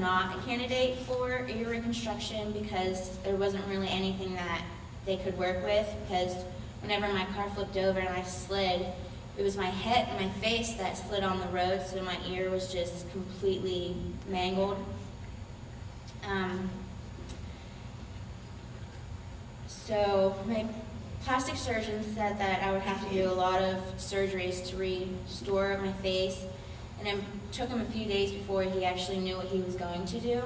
not a candidate for ear reconstruction because there wasn't really anything that they could work with, because whenever my car flipped over and I slid, it was my head and my face that slid on the road, so my ear was just completely mangled. So my plastic surgeon said that I would have to do a lot of surgeries to restore my face, and it took him a few days before he actually knew what he was going to do.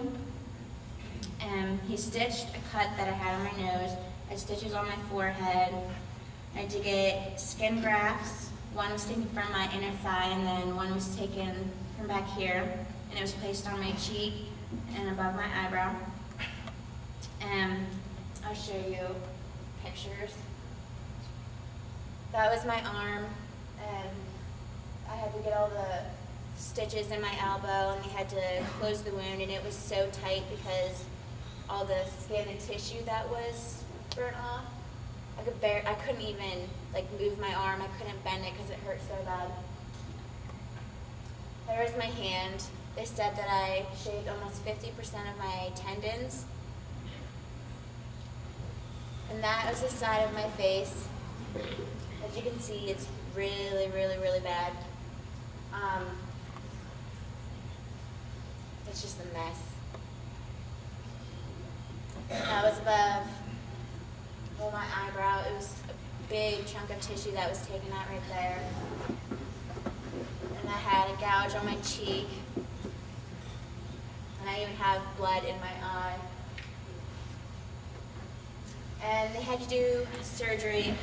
He stitched a cut that I had on my nose. I had stitches on my forehead. I had to get skin grafts. One was taken from my inner thigh, and then one was taken from back here, and it was placed on my cheek and above my eyebrow. I'll show you pictures. That was my arm, and I had to get all the stitches in my elbow, and they had to close the wound, and it was so tight because all the skin and tissue that was burnt off. I couldn't even move my arm. I couldn't bend it because it hurt so bad. There was my hand. They said that I shaved almost 50% of my tendons. And that was the side of my face. As you can see, it's really, really, really bad. It's just a mess. That was above my eyebrow. It was a big chunk of tissue that was taken out right there. And I had a gouge on my cheek. And I even have blood in my eye. And they had to do surgery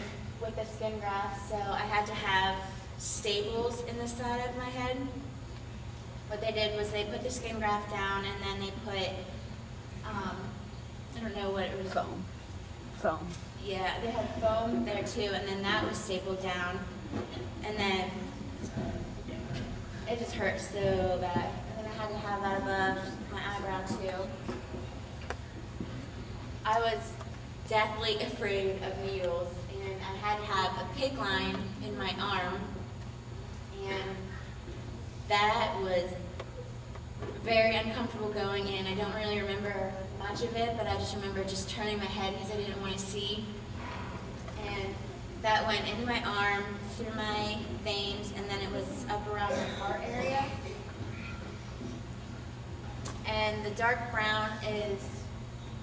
with the skin graft, so I had to have staples in the side of my head. What they did was they put the skin graft down, and then they put, I don't know what it was. Foam. Yeah, they had foam there too, and then that was stapled down. And then it just hurt so bad. And then I had to have that above my eyebrow too. I was deathly afraid of needles, and I had to have a PICC line in my arm, and that was very uncomfortable going in. I don't really remember much of it, but I just remember just turning my head because I didn't want to see. And that went into my arm, through my veins, and then it was up around my heart area. And the dark brown is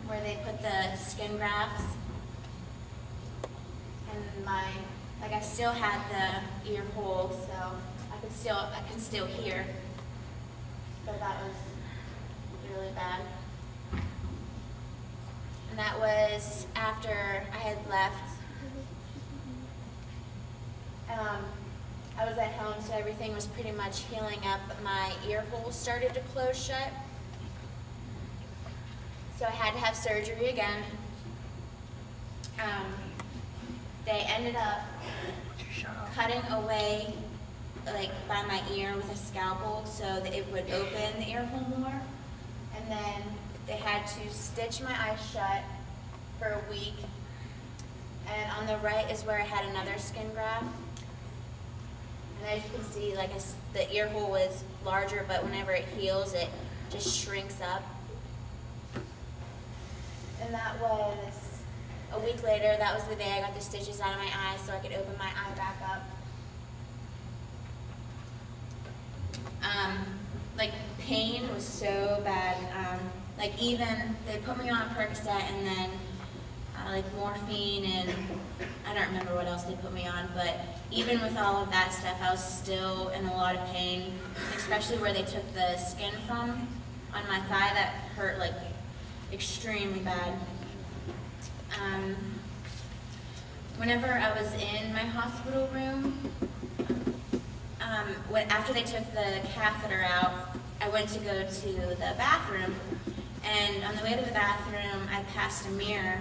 where they put the skin grafts. And I still had the ear hole, so I can still hear. But that was really bad. And that was after I had left. I was at home, so everything was pretty much healing up, but my ear hole started to close shut. So I had to have surgery again. They ended up cutting away by my ear with a scalpel so that it would open the ear hole more. And then they had to stitch my eyes shut for a week. And on the right is where I had another skin graft. And as you can see, the ear hole was larger, but whenever it heals, it just shrinks up. And that was a week later. That was the day I got the stitches out of my eye so I could open my eye back up. Pain was so bad. Even they put me on Percocet and then morphine, and I don't remember what else they put me on, but even with all of that stuff, I was still in a lot of pain, especially where they took the skin from on my thigh. That hurt extremely bad. Whenever I was in my hospital room, after they took the catheter out, I went to go to the bathroom, and on the way to the bathroom, I passed a mirror,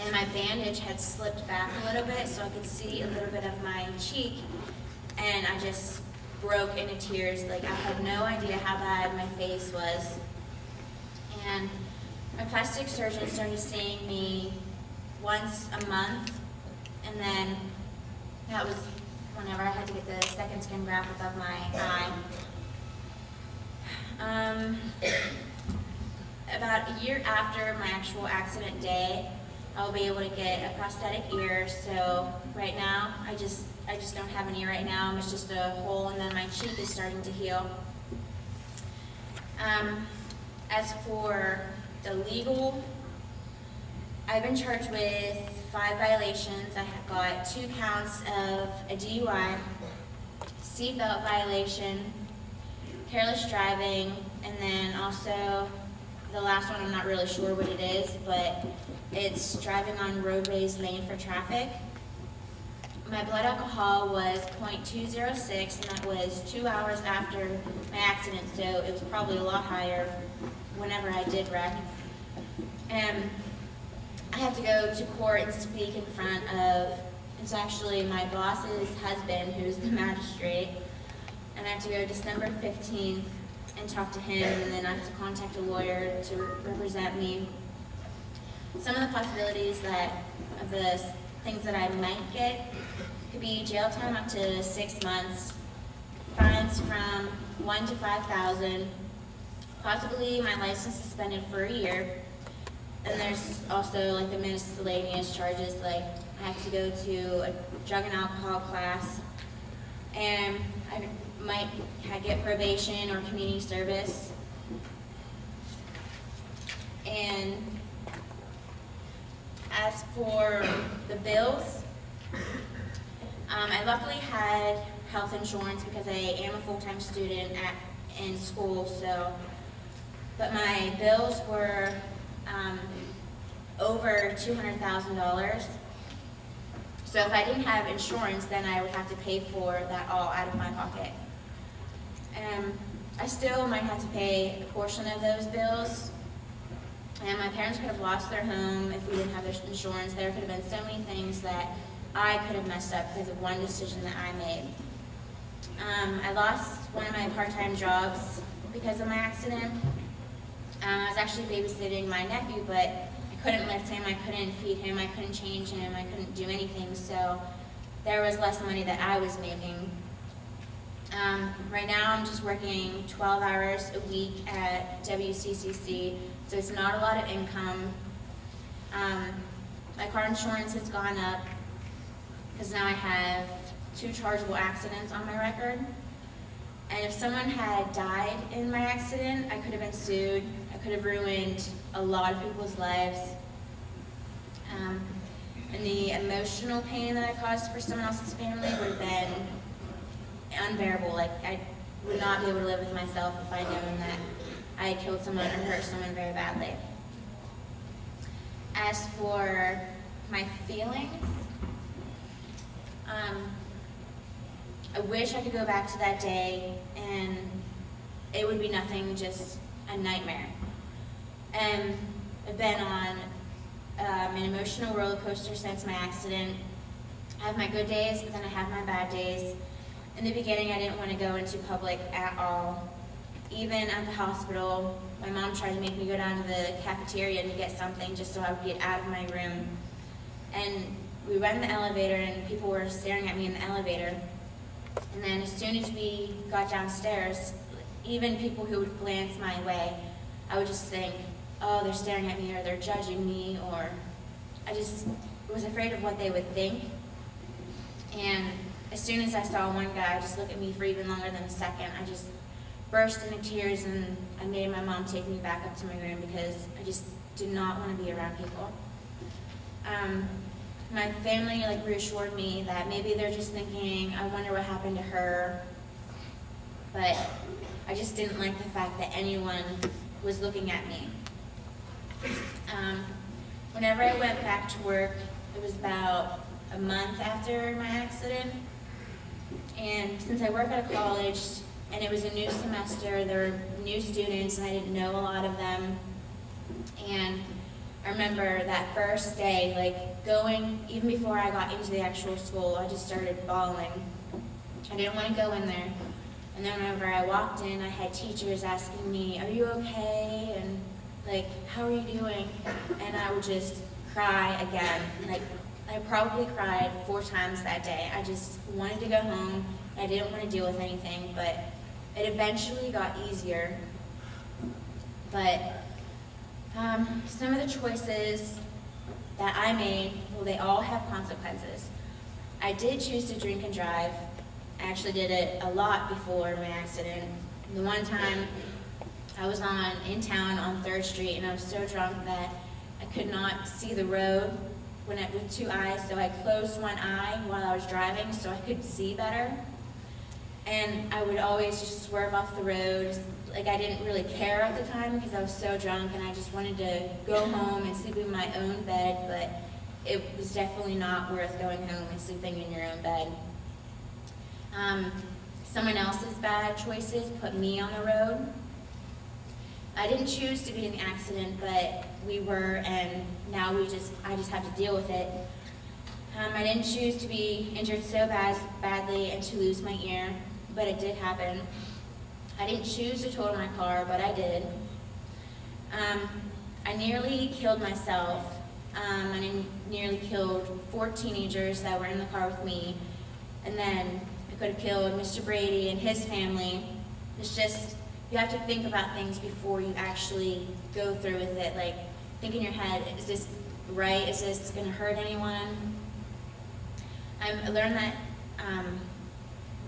and my bandage had slipped back a little bit so I could see a little bit of my cheek, and I just broke into tears. I had no idea how bad my face was. And my plastic surgeon started seeing me once a month, and then that was whenever I had to get the second skin graft above my eye. about a year after my actual accident day, I'll be able to get a prosthetic ear. So right now, I just don't have an ear right now. It's just a hole, and then my cheek is starting to heal. As for the legal, I've been charged with 5 violations. I have got 2 counts of a DUI, seatbelt violation, careless driving, and then also the last one, I'm not really sure what it is, but it's driving on roadways lane for traffic. My blood alcohol was 0.206, and that was 2 hours after my accident, so it was probably a lot higher whenever I did wreck. And I have to go to court and speak in front of, it's actually my boss's husband, who's the magistrate, and I have to go December 15th and talk to him, and then I have to contact a lawyer to represent me. Some of the possibilities of the things that I might get could be jail time up to 6 months, fines from $1,000 to $5,000, possibly my license suspended for a year, and there's also like the miscellaneous charges, like I have to go to a drug and alcohol class, and I might get probation or community service. And as for the bills, I luckily had health insurance because I am a full-time student in school, but my bills were over $200,000. So if I didn't have insurance, then I would have to pay for that all out of my pocket. I still might have to pay a portion of those bills. And my parents could have lost their home if we didn't have their insurance. There could have been so many things that I could have messed up because of one decision that I made. I lost one of my part-time jobs because of my accident. I was actually babysitting my nephew, but I couldn't lift him, I couldn't feed him, I couldn't change him, I couldn't do anything, so there was less money that I was making. Right now I'm just working 12 hours a week at WCCC, so it's not a lot of income. My car insurance has gone up because now I have 2 chargeable accidents on my record. And if someone had died in my accident, I could have been sued. I could have ruined a lot of people's lives. And the emotional pain that I caused for someone else's family would have been unbearable. Like, I would not be able to live with myself if I'd known that I had killed someone or hurt someone very badly. As for my feelings, I wish I could go back to that day and it would be nothing, just a nightmare. And I've been on an emotional roller coaster since my accident. I have my good days, but then I have my bad days. In the beginning, I didn't want to go into public at all. Even at the hospital, my mom tried to make me go down to the cafeteria to get something just so I would get out of my room. And we went in the elevator and people were staring at me in the elevator. And then as soon as we got downstairs, even people who would glance my way, I would just think, oh, they're staring at me or they're judging me, or I just was afraid of what they would think. And as soon as I saw one guy just look at me for even longer than a second, I just burst into tears and I made my mom take me back up to my room because I just did not want to be around people. My family reassured me that maybe they're just thinking, I wonder what happened to her. But I just didn't like the fact that anyone was looking at me. Whenever I went back to work, it was about a month after my accident. And since I work at a college and it was a new semester, there were new students and I didn't know a lot of them. And I remember that first day, going, even before I got into the actual school, I just started bawling. I didn't want to go in there. And then whenever I walked in, I had teachers asking me, are you okay? And how are you doing? And I would just cry again. I probably cried 4 times that day. I just wanted to go home. I didn't want to deal with anything, but it eventually got easier. But Some of the choices that I made, well, they all have consequences. I did choose to drink and drive. I actually did it a lot before my accident. The one time I was in town on 3rd Street, and I was so drunk that I could not see the road with 2 eyes, so I closed one eye while I was driving so I could see better. And I would always just swerve off the road. Like, I didn't really care at the time because I was so drunk and I just wanted to go home and sleep in my own bed, but it was definitely not worth going home and sleeping in your own bed. Someone else's bad choices put me on the road. I didn't choose to be in the accident, but we were, and now I just have to deal with it. I didn't choose to be injured so badly and to lose my ear, but it did happen. I didn't choose to total my car, but I did. I nearly killed myself. I nearly killed 4 teenagers that were in the car with me, and then I could have killed Mr. Brady and his family. It's just, you have to think about things before you actually go through with it. Like, think in your head, is this right? Is this going to hurt anyone? I learned that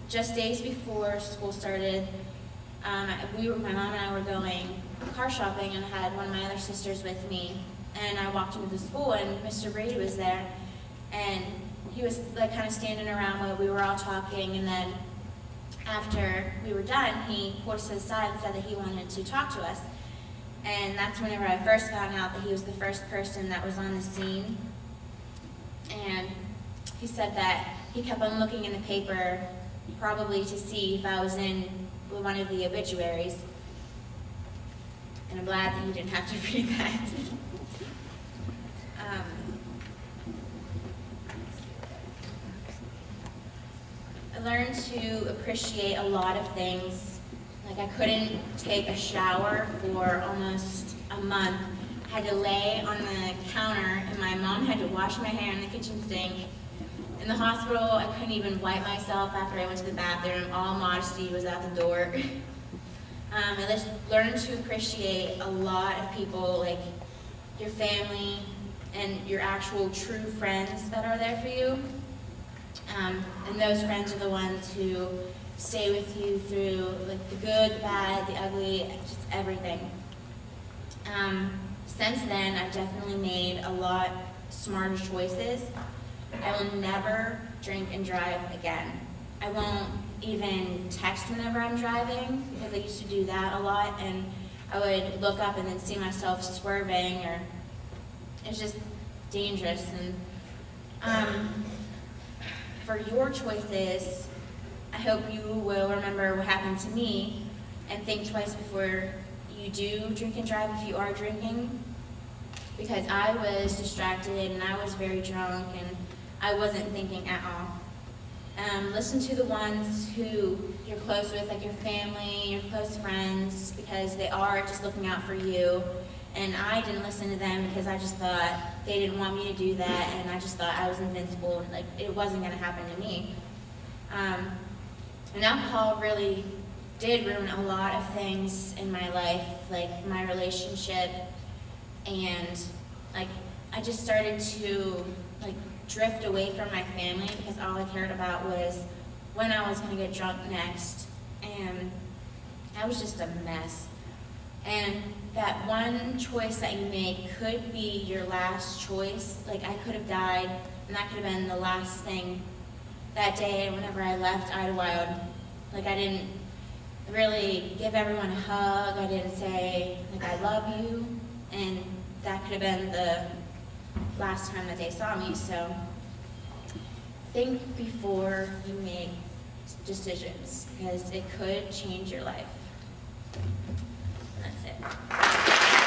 just days before school started, my mom and I were going car shopping, and I had one of my other sisters with me. And I walked into the school, and Mr. Brady was there, and he was like kind of standing around while we were all talking. And then after we were done, he pulled us to the side and said that he wanted to talk to us. And that's whenever I first found out that he was the first person that was on the scene. And he said that he kept on looking in the paper, probably to see if I was in one of the obituaries. And I'm glad that you didn't have to read that. I learned to appreciate a lot of things. Like, I couldn't take a shower for almost a month. I had to lay on the counter, and my mom had to wash my hair in the kitchen sink. In the hospital, I couldn't even wipe myself after I went to the bathroom. All modesty was out the door. I just learned to appreciate a lot of people, like your family and your actual true friends that are there for you. And those friends are the ones who stay with you through like the good, the bad, the ugly, just everything. Since then, I've definitely made a lot smarter choices. I will never drink and drive again. I won't even text whenever I'm driving, because I used to do that a lot, and I would look up and then see myself swerving, or it's just dangerous. And for your choices, I hope you will remember what happened to me and think twice before you do drink and drive if you are drinking, because I was distracted and I was very drunk and I wasn't thinking at all. Listen to the ones who you're close with, like your family, your close friends, because they are just looking out for you. And I didn't listen to them because I just thought they didn't want me to do that, and I just thought I was invincible, like it wasn't going to happen to me. And alcohol really did ruin a lot of things in my life, like my relationship, and like I just started to like drift away from my family because all I cared about was when I was going to get drunk next, and I was just a mess. And that one choice that you make could be your last choice. Like, I could have died, and that could have been the last thing that day whenever I left Idlewild. Like, I didn't really give everyone a hug. I didn't say, like, I love you, and that could have been the last time that they saw me. So think before you make decisions, because it could change your life. And that's it.